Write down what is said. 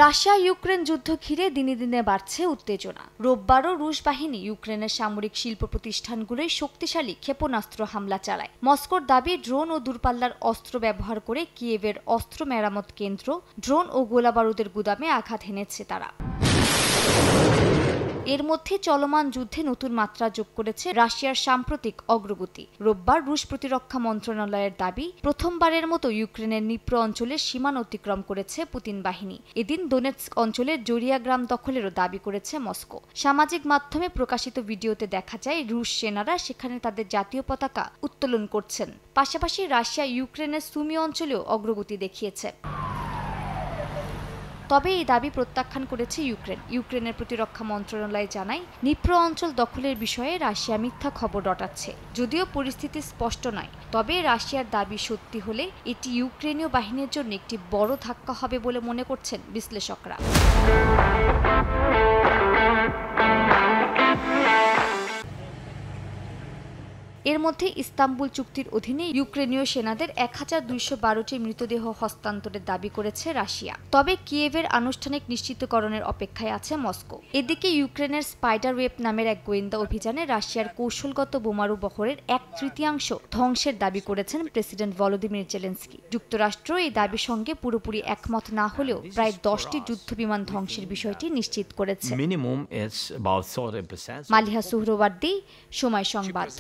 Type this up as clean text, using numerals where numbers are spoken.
Russia Ukraine যুদ্ধ ঘিরে দিনে দিনে বাড়ছে উত্তেজনা। রোববারও রুশ বাহিনী ইউক্রেনের সামরিক শিল্প প্রতিষ্ঠানগুলোয় শক্তিশালী ক্ষেপণাস্ত্র হামলা চালায়। মস্কোর দাবি, ড্রোন ও দূরপাল্লার অস্ত্র ব্যবহার করে কিয়েভের অস্ত্র মেরামত কেন্দ্র, ড্রোন ও গোলাবারুদের গুদামে আঘাত হেনেছে তারা। এর মধ্যে চলমান যুদ্ধে নতুন মাত্রা যোগ করেছে রাশিয়ার সাম্প্রতিক অগ্রগতি। রোববার রুশ প্রতিরক্ষা মন্ত্রণালয়ের দাবি, প্রথমবারের মতো ইউক্রেনের নিপ্র অঞ্চলের সীমানা অতিক্রম করেছে পুতিন বাহিনী। এদিন দোনেৎস্ক অঞ্চলের জরিয়া গ্রাম দখলেরও দাবি করেছে মস্কো। সামাজিক মাধ্যমে প্রকাশিত ভিডিওতে দেখা যায় রুশ সেনারা সেখানে তাদের জাতীয় পতাকা উত্তোলন করছেন। পাশাপাশি রাশিয়া ইউক্রেনের সুমি অঞ্চলেও অগ্রগতি দেখিয়েছে। তবে এই দাবি প্রত্যাখ্যান করেছে ইউক্রেনের প্রতিরক্ষা মন্ত্রণালয় জানায়, নিপ্র অঞ্চল দখলের বিষয়ে রাশিয়া মিথ্যা খবর রটাচ্ছে। যদিও পরিস্থিতি স্পষ্ট নয়, তবে রাশিয়ার দাবি সত্যি হলে এটি ইউক্রেনীয় বাহিনীর জন্য একটি বড় ধাক্কা হবে বলে মনে করছেন বিশ্লেষকরা। এর মধ্যে ইস্তাম্বুল চুক্তির অধীনে ইউক্রেনীয় সেনাদের 1212টি মৃতদেহ হস্তান্তরের দাবি করেছে রাশিয়া। তবে কিয়েভের আনুষ্ঠানিক নিশ্চিতকরণের অপেক্ষায় আছে মস্কো। এদিকে ইউক্রেনের স্পাইডার ওয়েব নামের এক গোয়েন্দা অভিযানে রাশিয়ার কৌশলগত বোমারু বহরের 1/3 ধ্বংসের দাবি করেছেন প্রেসিডেন্ট ভলোদিমির জেলেনস্কি। যুক্তরাষ্ট্র এই দাবির সঙ্গে পুরোপুরি একমত না হলেও প্রায় 10টি যুদ্ধবিমান ধ্বংসের বিষয়টি নিশ্চিত করেছে। মালিহা সুহরওয়ার্দী, সময় সংবাদ।